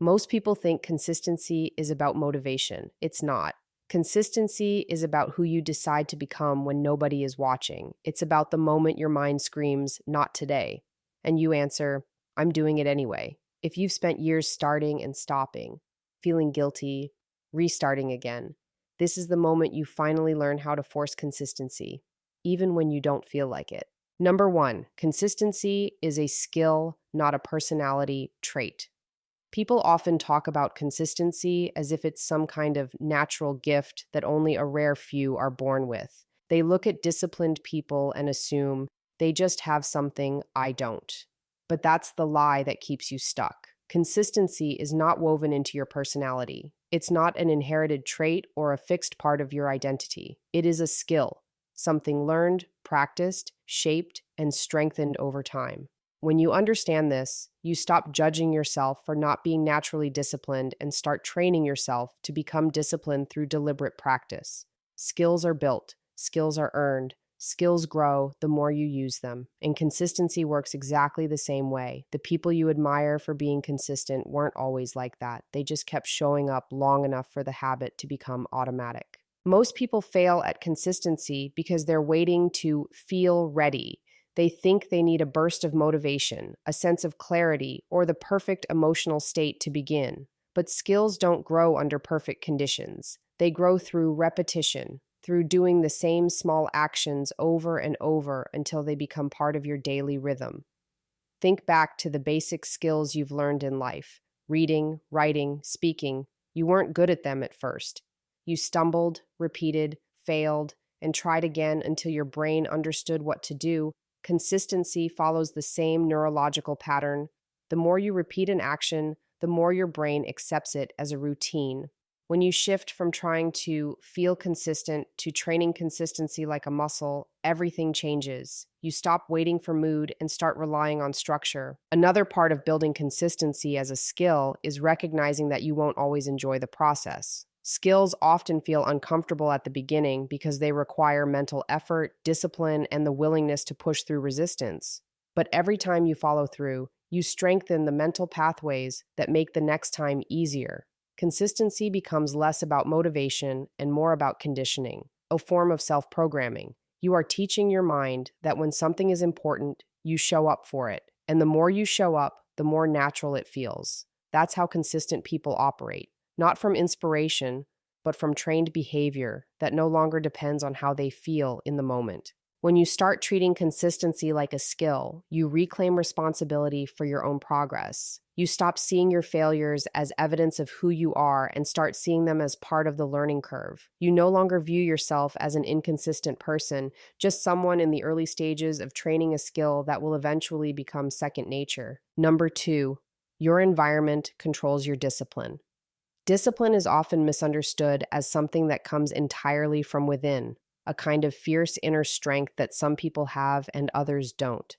Most people think consistency is about motivation. It's not. Consistency is about who you decide to become when nobody is watching. It's about the moment your mind screams, not today. And you answer, I'm doing it anyway. If you've spent years starting and stopping, feeling guilty, restarting again, this is the moment you finally learn how to force consistency, even when you don't feel like it. Number one, consistency is a skill, not a personality trait. People often talk about consistency as if it's some kind of natural gift that only a rare few are born with. They look at disciplined people and assume they just have something I don't. But that's the lie that keeps you stuck. Consistency is not woven into your personality. It's not an inherited trait or a fixed part of your identity. It is a skill, something learned, practiced, shaped, and strengthened over time. When you understand this, you stop judging yourself for not being naturally disciplined and start training yourself to become disciplined through deliberate practice. Skills are built, skills are earned, skills grow the more you use them, and consistency works exactly the same way. The people you admire for being consistent weren't always like that. They just kept showing up long enough for the habit to become automatic. Most people fail at consistency because they're waiting to feel ready. They think they need a burst of motivation, a sense of clarity, or the perfect emotional state to begin. But skills don't grow under perfect conditions. They grow through repetition, through doing the same small actions over and over until they become part of your daily rhythm. Think back to the basic skills you've learned in life: reading, writing, speaking. You weren't good at them at first. You stumbled, repeated, failed, and tried again until your brain understood what to do. Consistency follows the same neurological pattern. The more you repeat an action, the more your brain accepts it as a routine. When you shift from trying to feel consistent to training consistency like a muscle, everything changes. You stop waiting for mood and start relying on structure. Another part of building consistency as a skill is recognizing that you won't always enjoy the process. Skills often feel uncomfortable at the beginning because they require mental effort, discipline, and the willingness to push through resistance. But every time you follow through, you strengthen the mental pathways that make the next time easier. Consistency becomes less about motivation and more about conditioning, a form of self-programming. You are teaching your mind that when something is important, you show up for it. And the more you show up, the more natural it feels. That's how consistent people operate. Not from inspiration, but from trained behavior that no longer depends on how they feel in the moment. When you start treating consistency like a skill, you reclaim responsibility for your own progress. You stop seeing your failures as evidence of who you are and start seeing them as part of the learning curve. You no longer view yourself as an inconsistent person, just someone in the early stages of training a skill that will eventually become second nature. Number two, your environment controls your discipline. Discipline is often misunderstood as something that comes entirely from within, a kind of fierce inner strength that some people have and others don't.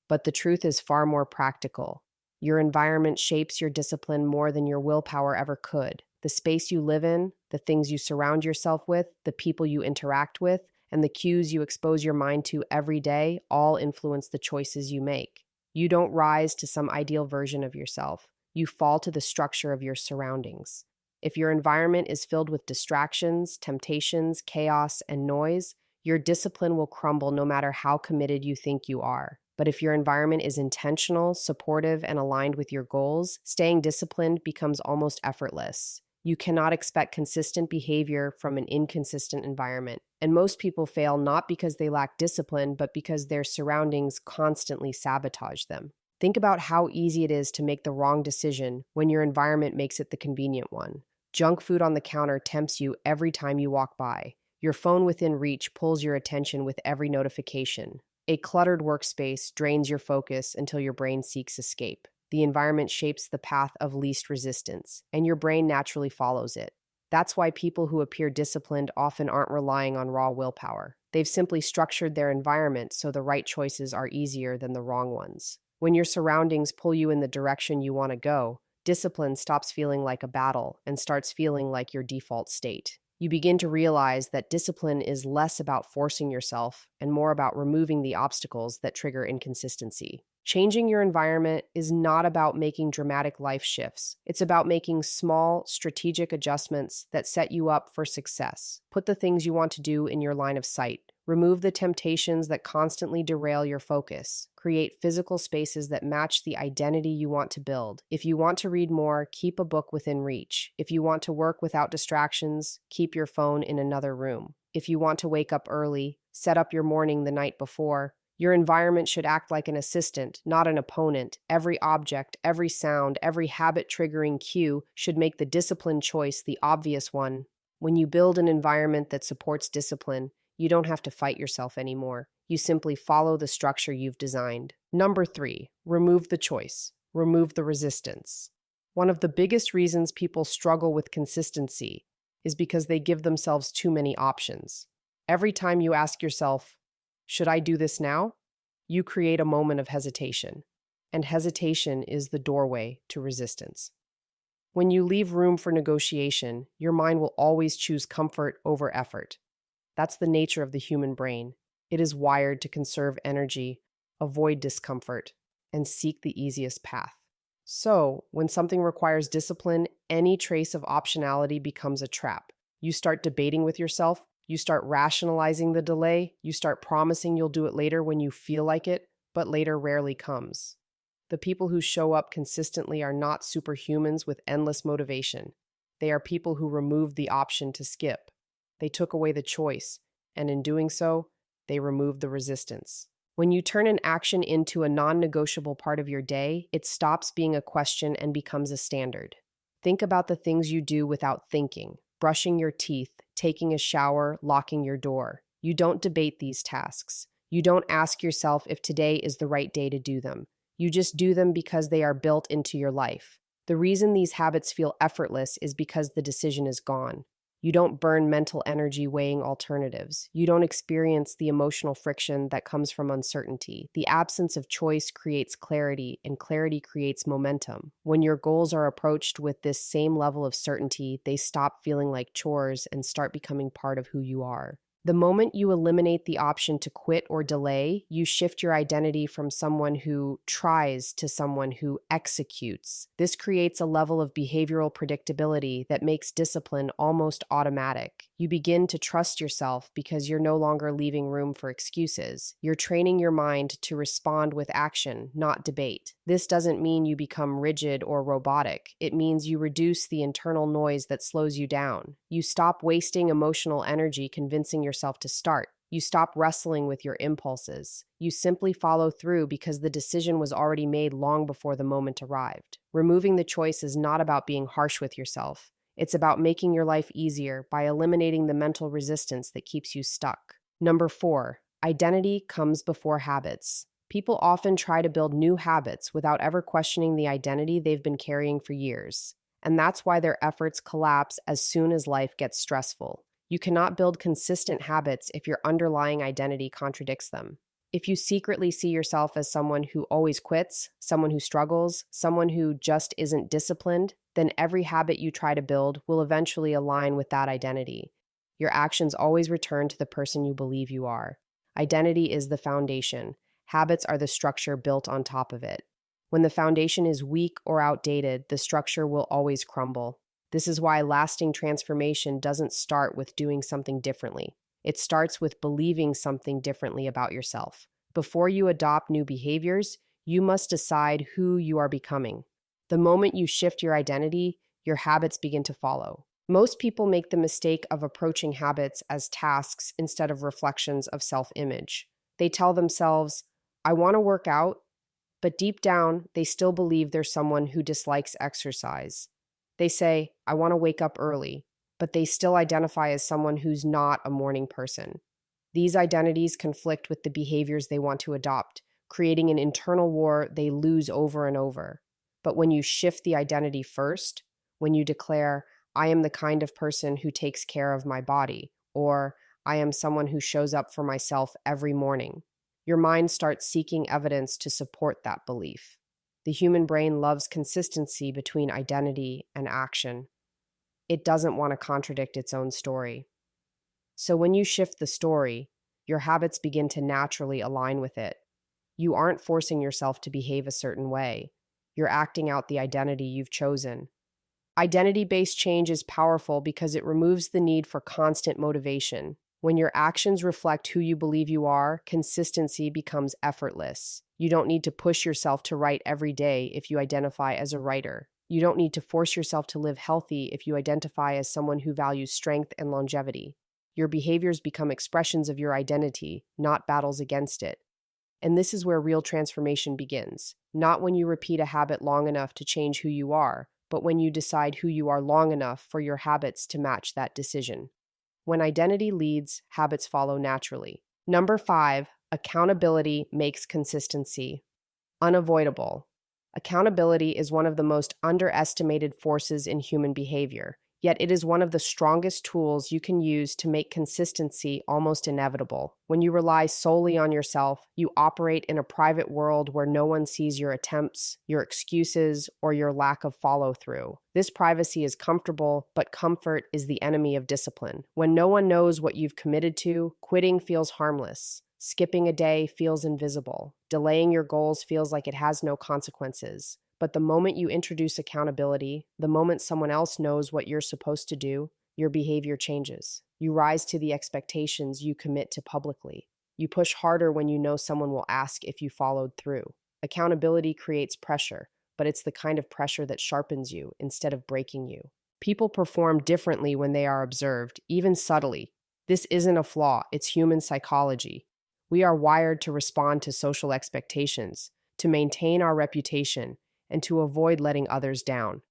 But the truth is far more practical. Your environment shapes your discipline more than your willpower ever could. The space you live in, the things you surround yourself with, the people you interact with, and the cues you expose your mind to every day all influence the choices you make. You don't rise to some ideal version of yourself. You fall to the structure of your surroundings. If your environment is filled with distractions, temptations, chaos, and noise, your discipline will crumble no matter how committed you think you are. But if your environment is intentional, supportive, and aligned with your goals, staying disciplined becomes almost effortless. You cannot expect consistent behavior from an inconsistent environment. And most people fail not because they lack discipline, but because their surroundings constantly sabotage them. Think about how easy it is to make the wrong decision when your environment makes it the convenient one. Junk food on the counter tempts you every time you walk by. Your phone within reach pulls your attention with every notification. A cluttered workspace drains your focus until your brain seeks escape. The environment shapes the path of least resistance, and your brain naturally follows it. That's why people who appear disciplined often aren't relying on raw willpower. They've simply structured their environment so the right choices are easier than the wrong ones. When your surroundings pull you in the direction you want to go, discipline stops feeling like a battle and starts feeling like your default state. You begin to realize that discipline is less about forcing yourself and more about removing the obstacles that trigger inconsistency. Changing your environment is not about making dramatic life shifts. It's about making small, strategic adjustments that set you up for success. Put the things you want to do in your line of sight. Remove the temptations that constantly derail your focus. Create physical spaces that match the identity you want to build. If you want to read more, keep a book within reach. If you want to work without distractions, keep your phone in another room. If you want to wake up early, set up your morning the night before. Your environment should act like an assistant, not an opponent. Every object, every sound, every habit-triggering cue should make the discipline choice the obvious one. When you build an environment that supports discipline, you don't have to fight yourself anymore. You simply follow the structure you've designed. Number 3, remove the choice. Remove the resistance. One of the biggest reasons people struggle with consistency is because they give themselves too many options. Every time you ask yourself, should I do this now? You create a moment of hesitation, and hesitation is the doorway to resistance. When you leave room for negotiation, your mind will always choose comfort over effort. That's the nature of the human brain. It is wired to conserve energy, avoid discomfort, and seek the easiest path. So, when something requires discipline, any trace of optionality becomes a trap. You start debating with yourself. You start rationalizing the delay. You start promising you'll do it later when you feel like it, but later rarely comes. The people who show up consistently are not superhumans with endless motivation. They are people who removed the option to skip. They took away the choice, and in doing so, they removed the resistance. When you turn an action into a non-negotiable part of your day, it stops being a question and becomes a standard. Think about the things you do without thinking: brushing your teeth, taking a shower, locking your door. You don't debate these tasks. You don't ask yourself if today is the right day to do them. You just do them because they are built into your life. The reason these habits feel effortless is because the decision is gone. You don't burn mental energy weighing alternatives. You don't experience the emotional friction that comes from uncertainty. The absence of choice creates clarity, and clarity creates momentum. When your goals are approached with this same level of certainty, they stop feeling like chores and start becoming part of who you are. The moment you eliminate the option to quit or delay, you shift your identity from someone who tries to someone who executes. This creates a level of behavioral predictability that makes discipline almost automatic. You begin to trust yourself because you're no longer leaving room for excuses. You're training your mind to respond with action, not debate. This doesn't mean you become rigid or robotic. It means you reduce the internal noise that slows you down. You stop wasting emotional energy convincing yourself to start. You stop wrestling with your impulses. You simply follow through because the decision was already made long before the moment arrived. Removing the choice is not about being harsh with yourself. It's about making your life easier by eliminating the mental resistance that keeps you stuck. Number 4, identity comes before habits. People often try to build new habits without ever questioning the identity they've been carrying for years. And that's why their efforts collapse as soon as life gets stressful. You cannot build consistent habits if your underlying identity contradicts them. If you secretly see yourself as someone who always quits, someone who struggles, someone who just isn't disciplined, then every habit you try to build will eventually align with that identity. Your actions always return to the person you believe you are. Identity is the foundation. Habits are the structure built on top of it. When the foundation is weak or outdated, the structure will always crumble. This is why lasting transformation doesn't start with doing something differently. It starts with believing something differently about yourself. Before you adopt new behaviors, you must decide who you are becoming. The moment you shift your identity, your habits begin to follow. Most people make the mistake of approaching habits as tasks instead of reflections of self-image. They tell themselves, I want to work out, but deep down, they still believe they're someone who dislikes exercise. They say, I want to wake up early, but they still identify as someone who's not a morning person. These identities conflict with the behaviors they want to adopt, creating an internal war they lose over and over. But when you shift the identity first, when you declare, I am the kind of person who takes care of my body, or I am someone who shows up for myself every morning, your mind starts seeking evidence to support that belief. The human brain loves consistency between identity and action. It doesn't want to contradict its own story. So when you shift the story, your habits begin to naturally align with it. You aren't forcing yourself to behave a certain way. You're acting out the identity you've chosen. Identity-based change is powerful because it removes the need for constant motivation. When your actions reflect who you believe you are, consistency becomes effortless. You don't need to push yourself to write every day if you identify as a writer. You don't need to force yourself to live healthy if you identify as someone who values strength and longevity. Your behaviors become expressions of your identity, not battles against it. And this is where real transformation begins. Not when you repeat a habit long enough to change who you are, but when you decide who you are long enough for your habits to match that decision. When identity leads, habits follow naturally. Number 5, accountability makes consistency unavoidable. Accountability is one of the most underestimated forces in human behavior, yet it is one of the strongest tools you can use to make consistency almost inevitable. When you rely solely on yourself, you operate in a private world where no one sees your attempts, your excuses, or your lack of follow-through. This privacy is comfortable, but comfort is the enemy of discipline. When no one knows what you've committed to, quitting feels harmless. Skipping a day feels invisible. Delaying your goals feels like it has no consequences. But the moment you introduce accountability, the moment someone else knows what you're supposed to do, your behavior changes. You rise to the expectations you commit to publicly. You push harder when you know someone will ask if you followed through. Accountability creates pressure, but it's the kind of pressure that sharpens you instead of breaking you. People perform differently when they are observed, even subtly. This isn't a flaw, it's human psychology. We are wired to respond to social expectations, to maintain our reputation, and to avoid letting others down.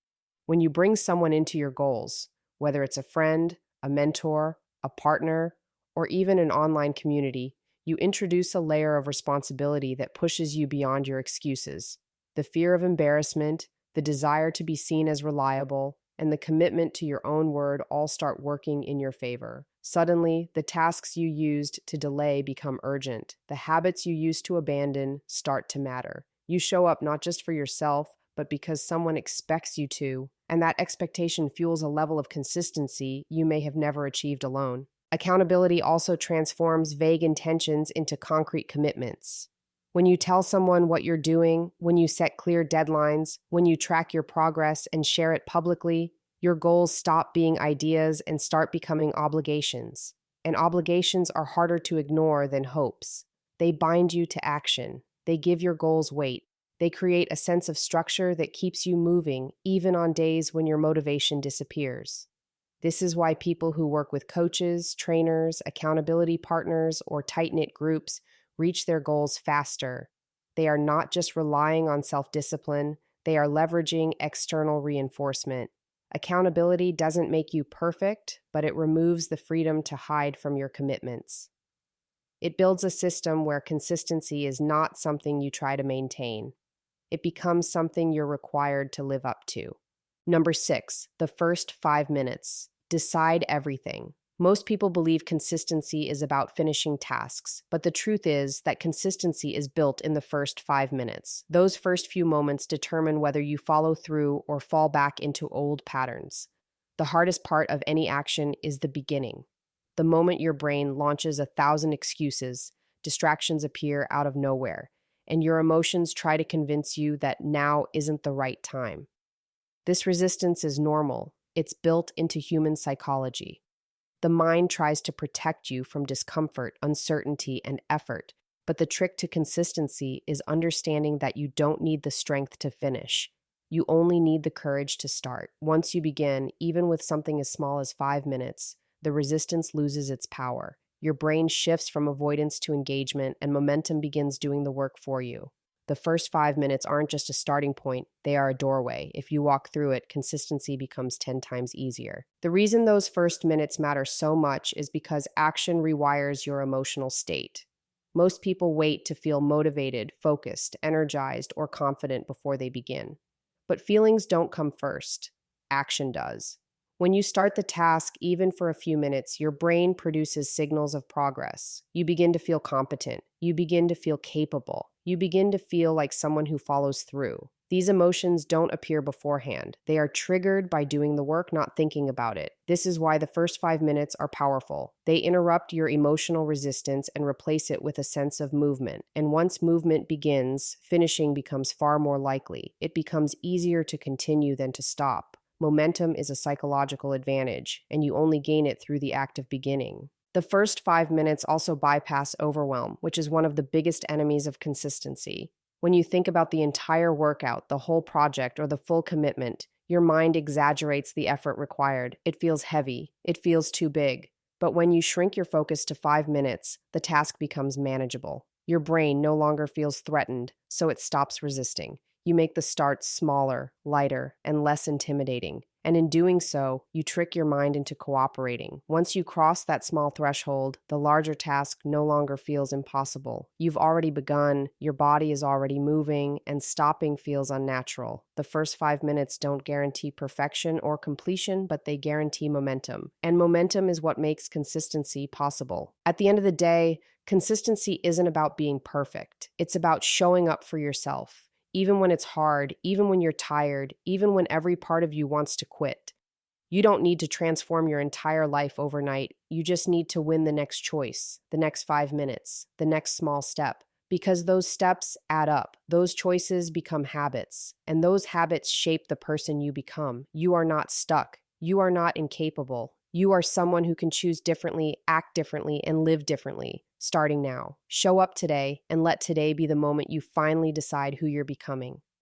When you bring someone into your goals, whether it's a friend, a mentor, a partner, or even an online community, you introduce a layer of responsibility that pushes you beyond your excuses. The fear of embarrassment, the desire to be seen as reliable, and the commitment to your own word all start working in your favor. Suddenly, the tasks you used to delay become urgent. The habits you used to abandon start to matter. You show up not just for yourself, but because someone expects you to, and that expectation fuels a level of consistency you may have never achieved alone. Accountability also transforms vague intentions into concrete commitments. When you tell someone what you're doing, when you set clear deadlines, when you track your progress and share it publicly, your goals stop being ideas and start becoming obligations. And obligations are harder to ignore than hopes. They bind you to action. They give your goals weight. They create a sense of structure that keeps you moving, even on days when your motivation disappears. This is why people who work with coaches, trainers, accountability partners, or tight-knit groups reach their goals faster. They are not just relying on self-discipline, they are leveraging external reinforcement. Accountability doesn't make you perfect, but it removes the freedom to hide from your commitments. It builds a system where consistency is not something you try to maintain. It becomes something you're required to live up to. Number 6, the first 5 minutes. Decide everything. Most people believe consistency is about finishing tasks, but the truth is that consistency is built in the first 5 minutes. Those first few moments determine whether you follow through or fall back into old patterns. The hardest part of any action is the beginning. The moment your brain launches 1,000 excuses, distractions appear out of nowhere, and your emotions try to convince you that now isn't the right time. This resistance is normal. It's built into human psychology. The mind tries to protect you from discomfort, uncertainty, and effort, but the trick to consistency is understanding that you don't need the strength to finish. You only need the courage to start. Once you begin, even with something as small as 5 minutes, the resistance loses its power. Your brain shifts from avoidance to engagement, and momentum begins doing the work for you. The first 5 minutes aren't just a starting point, they are a doorway. If you walk through it, consistency becomes 10 times easier. The reason those first minutes matter so much is because action rewires your emotional state. Most people wait to feel motivated, focused, energized, or confident before they begin. But feelings don't come first. Action does. When you start the task, even for a few minutes, your brain produces signals of progress. You begin to feel competent. You begin to feel capable. You begin to feel like someone who follows through. These emotions don't appear beforehand. They are triggered by doing the work, not thinking about it. This is why the first 5 minutes are powerful. They interrupt your emotional resistance and replace it with a sense of movement. And once movement begins, finishing becomes far more likely. It becomes easier to continue than to stop. Momentum is a psychological advantage, and you only gain it through the act of beginning. The first 5 minutes also bypass overwhelm, which is one of the biggest enemies of consistency. When you think about the entire workout, the whole project, or the full commitment, your mind exaggerates the effort required. It feels heavy. It feels too big. But when you shrink your focus to 5 minutes, the task becomes manageable. Your brain no longer feels threatened, so it stops resisting. You make the start smaller, lighter, and less intimidating. And in doing so, you trick your mind into cooperating. Once you cross that small threshold, the larger task no longer feels impossible. You've already begun, your body is already moving, and stopping feels unnatural. The first 5 minutes don't guarantee perfection or completion, but they guarantee momentum. And momentum is what makes consistency possible. At the end of the day, consistency isn't about being perfect. It's about showing up for yourself. Even when it's hard, even when you're tired, even when every part of you wants to quit. You don't need to transform your entire life overnight. You just need to win the next choice, the next 5 minutes, the next small step. Because those steps add up. Those choices become habits. And those habits shape the person you become. You are not stuck. You are not incapable. You are someone who can choose differently, act differently, and live differently, starting now. Show up today and let today be the moment you finally decide who you're becoming.